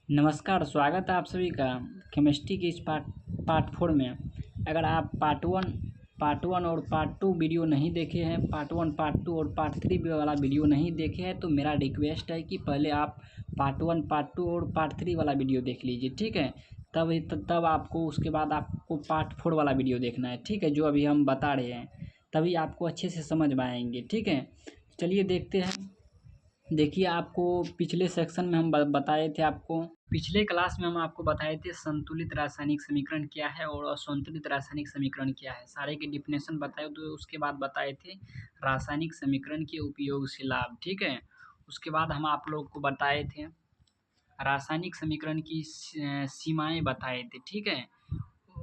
नमस्कार, स्वागत है आप सभी का केमिस्ट्री की इस पार्ट 4 में। अगर आप पार्ट 1 और पार्ट 2 वीडियो नहीं देखे हैं, पार्ट 1, पार्ट 2 और पार्ट 3 वाला वीडियो नहीं देखे हैं, तो मेरा रिक्वेस्ट है कि पहले आप पार्ट 1, पार्ट 2 और पार्ट 3 वाला वीडियो देख लीजिए, ठीक है। तब आपको उसके बाद आपको पार्ट 4 वाला वीडियो देखना है, ठीक है, जो अभी हम बता रहे हैं, तभी आपको अच्छे से समझ में आएंगे, ठीक है। चलिए देखते हैं। देखिए, आपको पिछले सेक्शन में हम बताए थे, आपको पिछले क्लास में हम आपको बताए थे संतुलित रासायनिक समीकरण क्या है और असंतुलित रासायनिक समीकरण क्या है, सारे के डिफिनेशन बताए। तो उसके बाद बताए थे रासायनिक समीकरण के उपयोग से लाभ, ठीक है। उसके बाद हम आप लोग को बताए थे रासायनिक समीकरण की सीमाएं बताए थे, ठीक है।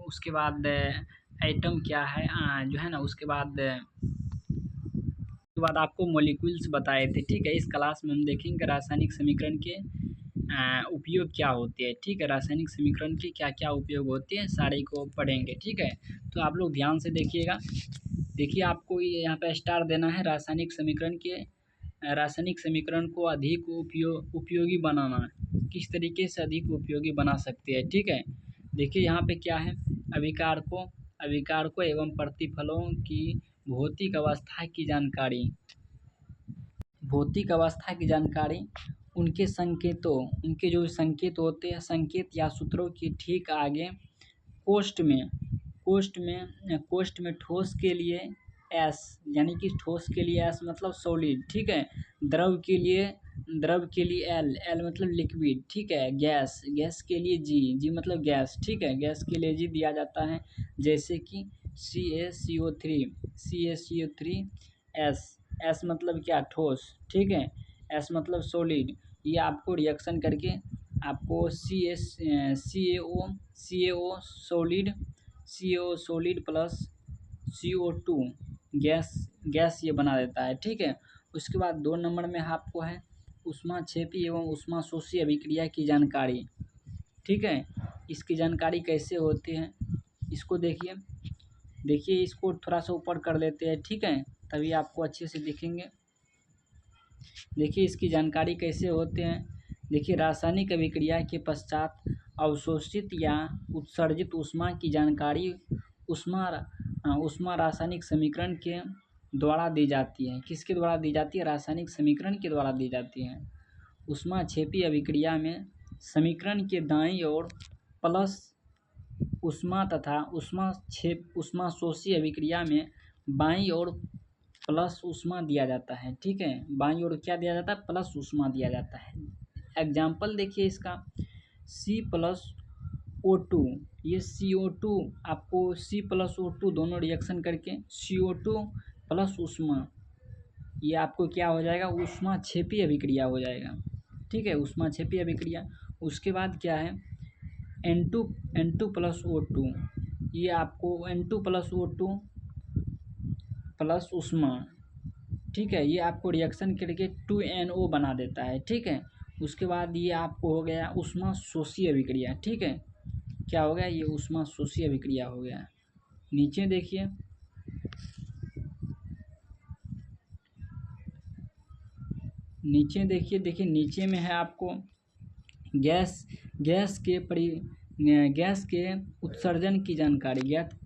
उसके बाद एटम क्या है, जो है ना, उसके बाद आपको मॉलिक्यूल्स बताए थे, ठीक है। इस क्लास में हम देखेंगे रासायनिक समीकरण के उपयोग क्या होते हैं, ठीक है। रासायनिक समीकरण के क्या क्या उपयोग होते हैं, सारे को पढ़ेंगे, ठीक है। तो आप लोग ध्यान से देखिएगा। देखिए, आपको यहाँ पे स्टार देना है रासायनिक समीकरण के रासायनिक समीकरण को अधिक उपयोगी बनाना, किस तरीके से अधिक उपयोगी बना सकते हैं, ठीक है। देखिए यहाँ पे क्या है, अभिकार को एवं प्रतिफलों की भौतिक अवस्था की जानकारी, उनके संकेतों, उनके जो संकेत होते हैं, संकेत या सूत्रों के ठीक आगे कोष्ठ में ठोस के लिए एस, यानी कि ठोस के लिए एस मतलब सॉलिड, ठीक है। द्रव के लिए एल मतलब लिक्विड, ठीक है। गैस के लिए जी मतलब गैस, ठीक है। गैस के लिए जी दिया जाता है, जैसे कि CaCO3 एस मतलब क्या, ठोस, ठीक है। एस मतलब सॉलिड। ये आपको रिएक्शन करके आपको CaO solid plus CO2 gas ये बना देता है, ठीक है। उसके बाद 2 नंबर में आपको है ऊष्माक्षेपी एवं ऊष्माशोषी अभिक्रिया की जानकारी, ठीक है। इसकी जानकारी कैसे होती है, इसको देखिए इसको थोड़ा सा ऊपर कर लेते हैं, ठीक है, तभी आपको अच्छे से दिखेंगे। देखिए इसकी जानकारी कैसे होते हैं। देखिए, रासायनिक अभिक्रिया के पश्चात अवशोषित या उत्सर्जित ऊष्मा की जानकारी ऊष्मा रासायनिक समीकरण के द्वारा दी जाती है। किसके द्वारा दी जाती है, रासायनिक समीकरण के द्वारा दी जाती है। ऊष्माक्षेपी अभिक्रिया में समीकरण के दाईं ओर प्लस ऊष्मा तथा ऊष्माशोषी अभिक्रिया में बाईं ओर प्लस ऊष्मा दिया जाता है, ठीक है। बाईं ओर क्या दिया जाता है, प्लस ऊष्मा दिया जाता है। एग्जाम्पल देखिए इसका, C+O2, ये CO2 आपको C+O2 दोनों रिएक्शन करके CO2 प्लस ऊष्मा, ये आपको क्या हो जाएगा, ऊष्माक्षेपी अभिक्रिया हो जाएगा, ठीक है, ऊष्माक्षेपी अभिक्रिया। उसके बाद क्या है, N2 प्लस O2, ये आपको N2 प्लस O2 प्लस ऊष्मा, ठीक है, ये आपको रिएक्शन करके 2NO बना देता है, ठीक है। उसके बाद ये आपको हो गया ऊष्माशोषी अभिक्रिया, ठीक है। क्या हो गया, ये ऊष्माशोषी अभिक्रिया हो गया। नीचे देखिए, देखिए नीचे में है आपको गैस के उत्सर्जन की जानकारी।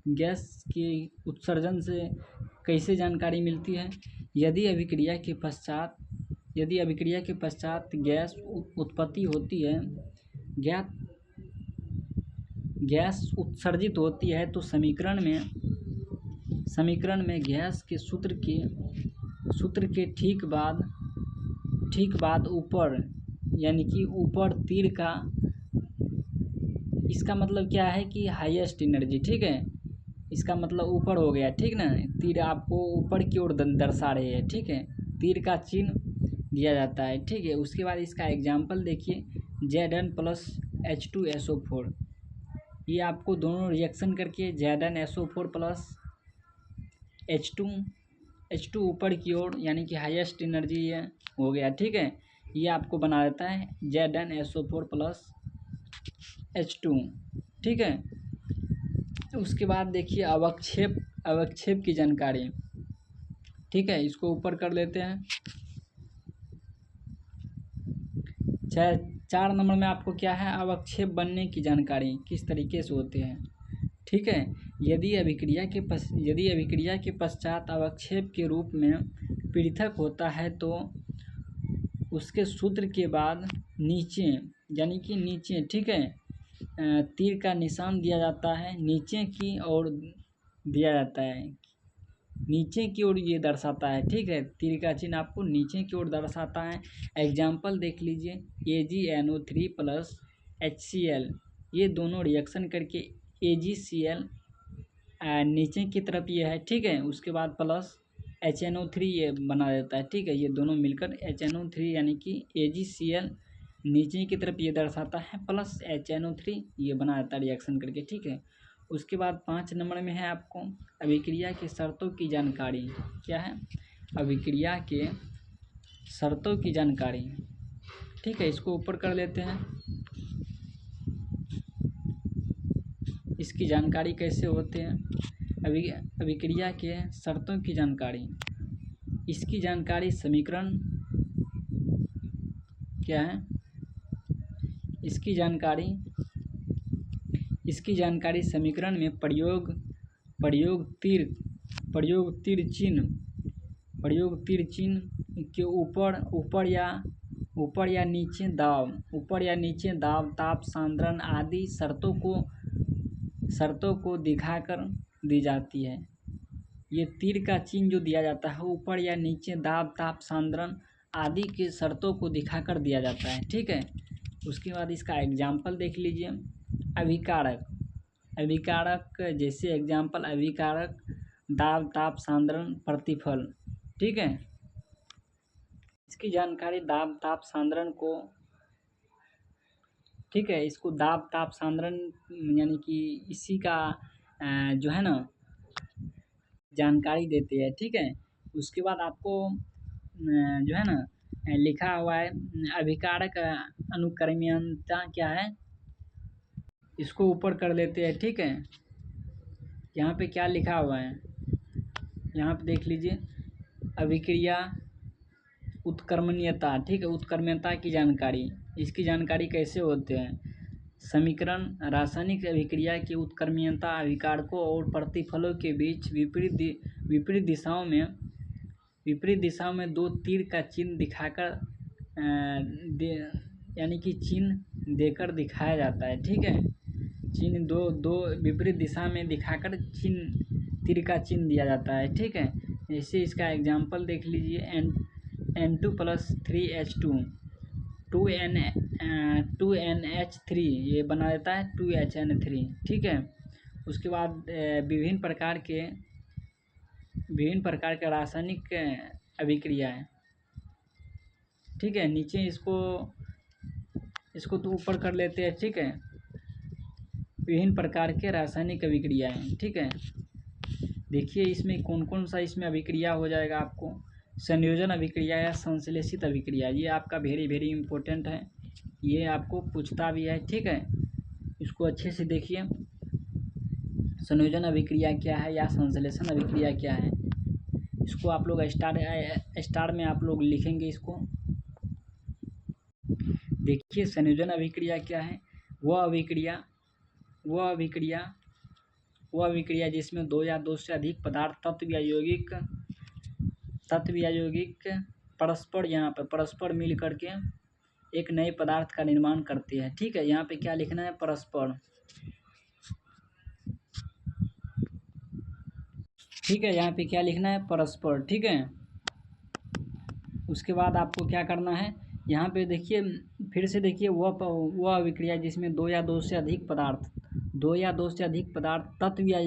गैस के उत्सर्जन से कैसे जानकारी मिलती है, यदि अभिक्रिया के पश्चात गैस उत्पत्ति होती है, गैस उत्सर्जित होती है, तो समीकरण में गैस के सूत्र के ठीक बाद ऊपर, यानी कि ऊपर तीर का, इसका मतलब क्या है कि हाईएस्ट एनर्जी, ठीक है। इसका मतलब ऊपर हो गया, ठीक ना, तीर आपको ऊपर की ओर दर्शा रहे हैं, ठीक है। तीर का चिन्ह दिया जाता है, ठीक है। उसके बाद इसका एग्जाम्पल देखिए, Zn प्लस H2SO4, ये आपको दोनों रिएक्शन करके Zn SO4 प्लस H2 ऊपर की ओर, यानी कि हाईएस्ट एनर्जी ये हो गया, ठीक है। ये आपको बना देता है Zn SO4 प्लस H2, ठीक है। उसके बाद देखिए अवक्षेप की जानकारी, ठीक है, इसको ऊपर कर लेते हैं। 4 नंबर में आपको क्या है, अवक्षेप बनने की जानकारी किस तरीके से होते हैं। ठीक है, यदि अभिक्रिया के पश्चात अवक्षेप के रूप में पृथक होता है तो उसके सूत्र के बाद नीचे, यानी कि नीचे, ठीक है, तीर का निशान दिया जाता है, नीचे की ओर दिया जाता है, नीचे की ओर ये दर्शाता है। ठीक है, तीर का चिन्ह आपको नीचे की ओर दर्शाता है। एग्जाम्पल देख लीजिए, AgNO3 प्लस HCl, ये दोनों रिएक्शन करके AgCl नीचे की तरफ ये है। ठीक है, उसके बाद प्लस HNO3 ये बना देता है। ठीक है, ये दोनों मिलकर HNO3 यानी कि AgCl नीचे की तरफ ये दर्शाता है, प्लस HNO3 ये बना देता है रिएक्शन करके। ठीक है, उसके बाद 5 नंबर में है आपको अभिक्रिया की शर्तों की जानकारी। क्या है, अभिक्रिया के शर्तों की जानकारी। ठीक है, इसको ऊपर कर लेते हैं। इसकी जानकारी कैसे होते हैं, अभिक्रिया के शर्तों की जानकारी। इसकी जानकारी समीकरण क्या है, इसकी जानकारी समीकरण में प्रयोग तीर चिन्ह के ऊपर या नीचे दाब, ताप, सांद्रण आदि शर्तों को दिखाकर दी जाती है। ये तीर का चिन्ह जो दिया जाता है ऊपर या नीचे दाब, ताप, सांद्रण आदि की शर्तों को दिखाकर दिया जाता है। ठीक है, उसके बाद इसका एग्जाम्पल देख लीजिए। अभिकारक जैसे एग्जाम्पल, अभिकारक, दाब, ताप, सांद्रण, प्रतिफल। ठीक है, इसकी जानकारी दाब, ताप, सांद्रण को, ठीक है, इसको दाब, ताप, सांद्रण यानी कि इसी का जो है ना जानकारी देते हैं। ठीक है, उसके बाद आपको जो है ना लिखा हुआ है अभिकारक अनुक्रमणीयता क्या है, इसको ऊपर कर लेते हैं। ठीक है, यहाँ पे क्या लिखा हुआ है, यहाँ पे देख लीजिए, अभिक्रिया उत्क्रमणीयता। ठीक है, उत्क्रमणीयता की जानकारी। इसकी जानकारी कैसे होते हैं, समीकरण रासायनिक अभिक्रिया की उत्क्रमणीयता अभिकारकों और प्रतिफलों के बीच विपरीत दिशाओं में दो तीर का चिन्ह दिखाकर यानी कि चिन्ह देकर दिखाया जाता है। ठीक है, चिन्ह दो विपरीत दिशा में दिखाकर तीर का चिन्ह दिया जाता है। ठीक है, जैसे इसका एग्जाम्पल देख लीजिए, N2 प्लस 3H2 2NH3 ये बना देता है 2HN3। ठीक है, उसके बाद विभिन्न प्रकार के रासायनिक अभिक्रियाएं। ठीक है, नीचे इसको तो ऊपर कर लेते हैं। ठीक है, विभिन्न प्रकार के रासायनिक अभिक्रियाएं। ठीक है, देखिए इसमें कौन सा इसमें अभिक्रिया हो जाएगा आपको, संयोजन अभिक्रिया या संश्लेषित अभिक्रिया। ये आपका वेरी इम्पोर्टेंट है, ये आपको पूछता भी है। ठीक है, इसको अच्छे से देखिए, संयोजन अभिक्रिया क्या है या संश्लेषण अभिक्रिया क्या है, इसको आप लोग स्टार में आप लोग लिखेंगे। इसको देखिए, संयोजन अभिक्रिया क्या है, वह अभिक्रिया जिसमें दो या दो से अधिक पदार्थ तत्व या यौगिक परस्पर मिल करके एक नए पदार्थ का निर्माण करते हैं। ठीक है, यहाँ पे क्या लिखना है, परस्पर। ठीक है, यहाँ पे क्या लिखना है, परस्पर। ठीक है, उसके बाद आपको क्या करना है, यहाँ पे देखिए, फिर से देखिए, वह अभिक्रिया जिसमें दो या दो से अधिक पदार्थ तत्व या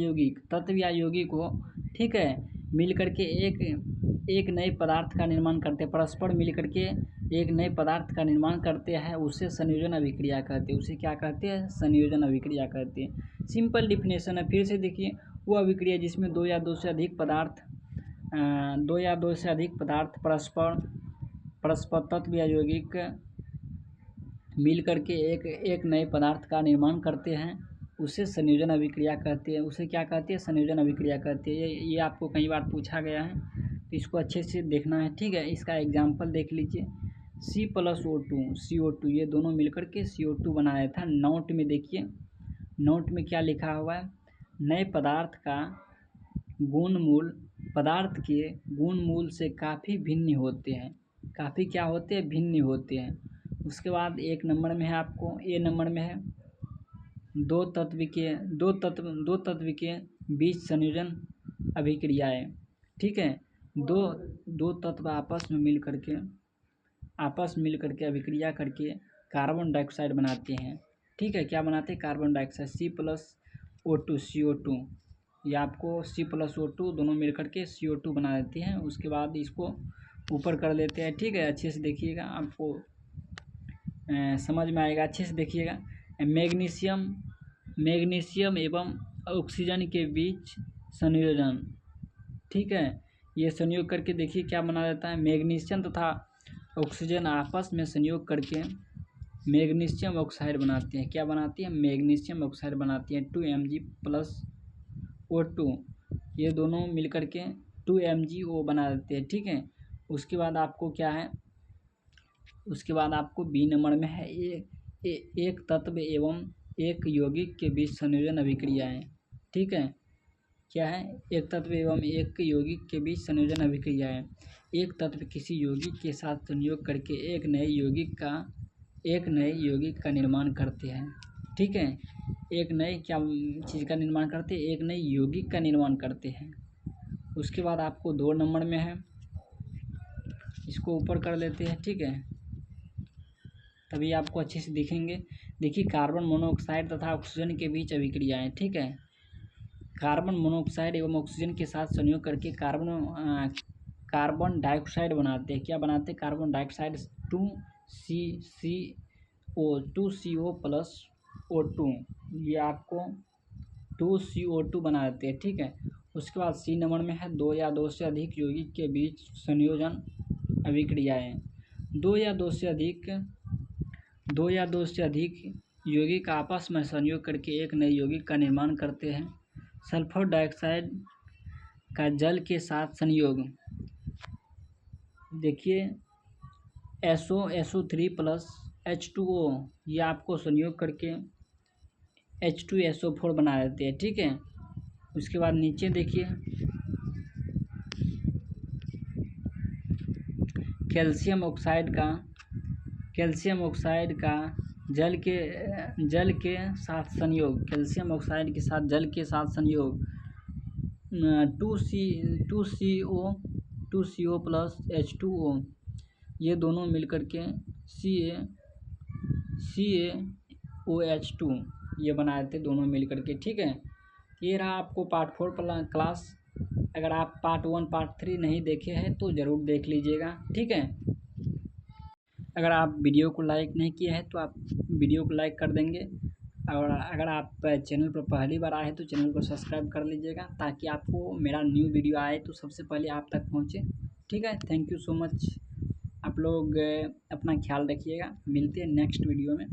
यौगिक हो, ठीक है, मिल करके एक नए पदार्थ का निर्माण करते हैं, परस्पर मिल करके एक नए पदार्थ का निर्माण करते हैं, उसे संयोजन अभिक्रिया कहते हैं। उसे क्या कहते हैं, संयोजन अभिक्रिया कहते हैं। सिंपल डिफिनेशन है। फिर से देखिए, वो अभिक्रिया जिसमें दो या दो से अधिक पदार्थ परस्पर तत्व या यौगिक मिल करके एक नए पदार्थ का निर्माण करते हैं, उसे संयोजन अभिक्रिया कहते हैं। उसे क्या कहते हैं, संयोजन अभिक्रिया कहते हैं। ये आपको कई बार पूछा गया है, तो इसको अच्छे से देखना है। ठीक है, इसका एग्जाम्पल देख लीजिए, C+O2 CO2 ये दोनों मिलकर के CO2 बनाया था। नोट में देखिए, नोट में क्या लिखा हुआ है, नए पदार्थ का गुण मूल पदार्थ के गुण मूल से काफ़ी भिन्न होते हैं। काफ़ी क्या होते हैं, भिन्न होते हैं। उसके बाद एक नंबर में है आपको, ए नंबर में है दो तत्व के बीच संयोजन अभिक्रियाएं। ठीक है, दो तत्व आपस में मिल करके अभिक्रिया करके कार्बन डाइऑक्साइड बनाते हैं। ठीक है, क्या बनाते हैं, कार्बन डाइऑक्साइड। C+O2 CO2 ये आपको C+O2 दोनों मिल करके CO2 बना देते हैं। उसके बाद इसको ऊपर कर लेते हैं। ठीक है, अच्छे से देखिएगा, आपको समझ में आएगा, अच्छे से देखिएगा। मैग्नीशियम एवं ऑक्सीजन के बीच संयोजन। ठीक है, ये संयोग करके देखिए क्या बना देता है, मैग्नीशियम तथा ऑक्सीजन आपस में संयोग करके मैग्नीशियम ऑक्साइड बनाते हैं। क्या बनाती है, मैग्नीशियम ऑक्साइड बनाती है 2Mg+O2। ये दोनों मिल करके 2MgO बना देते हैं। ठीक है, उसके बाद आपको क्या है, उसके बाद आपको बी नंबर में है एक तत्व एवं एक यौगिक के बीच संयोजन अभिक्रियाएं। ठीक है, क्या है, एक तत्व एवं एक यौगिक के बीच संयोजन अभिक्रियाएं। एक तत्व किसी यौगिक के साथ संयोग करके एक नए यौगिक का निर्माण करते हैं। ठीक है, एक नए क्या चीज़ का निर्माण करते हैं, एक नए यौगिक का निर्माण करते हैं। उसके बाद आपको 2 नंबर में है, इसको ऊपर कर लेते हैं। ठीक है, तभी आपको अच्छे से दिखेंगे। देखिए, कार्बन मोनोऑक्साइड तथा ऑक्सीजन के बीच अभिक्रियाएं। ठीक है, कार्बन मोनोऑक्साइड एवं ऑक्सीजन के साथ संयोग करके कार्बन डाइऑक्साइड बनाते हैं। क्या बनाते हैं, कार्बन डाइऑक्साइड 2CO+O2 ये आपको 2CO2 बना देते हैं। ठीक है, उसके बाद सी नंबर में है दो या दो से अधिक यौगिक के बीच संयोजन अभिक्रियाएं। दो या दो से अधिक यौगिक आपस में संयोग करके एक नए यौगिक का निर्माण करते हैं। सल्फर डाइऑक्साइड का जल के साथ संयोग, देखिए SO3+H2O ये आपको संयोग करके H2SO4 बना देते हैं। ठीक है, उसके बाद नीचे देखिए कैल्शियम ऑक्साइड का जल के साथ संयोग, कैल्शियम ऑक्साइड के साथ जल के साथ संयोग 2CO+H2O ये दोनों मिलकर के CaOH2 ये बनाए थे दोनों मिलकर के। ठीक है, ये रहा आपको पार्ट 4 क्लास। अगर आप पार्ट 1 पार्ट 3 नहीं देखे हैं तो ज़रूर देख लीजिएगा। ठीक है, अगर आप वीडियो को लाइक नहीं किए हैं तो आप वीडियो को लाइक कर देंगे, और अगर आप चैनल पर पहली बार आए हैं तो चैनल को सब्सक्राइब कर लीजिएगा, ताकि आपको मेरा न्यू वीडियो आए तो सबसे पहले आप तक पहुँचे। ठीक है, थैंक यू सो मच। आप लोग अपना ख्याल रखिएगा, मिलते हैं नेक्स्ट वीडियो में।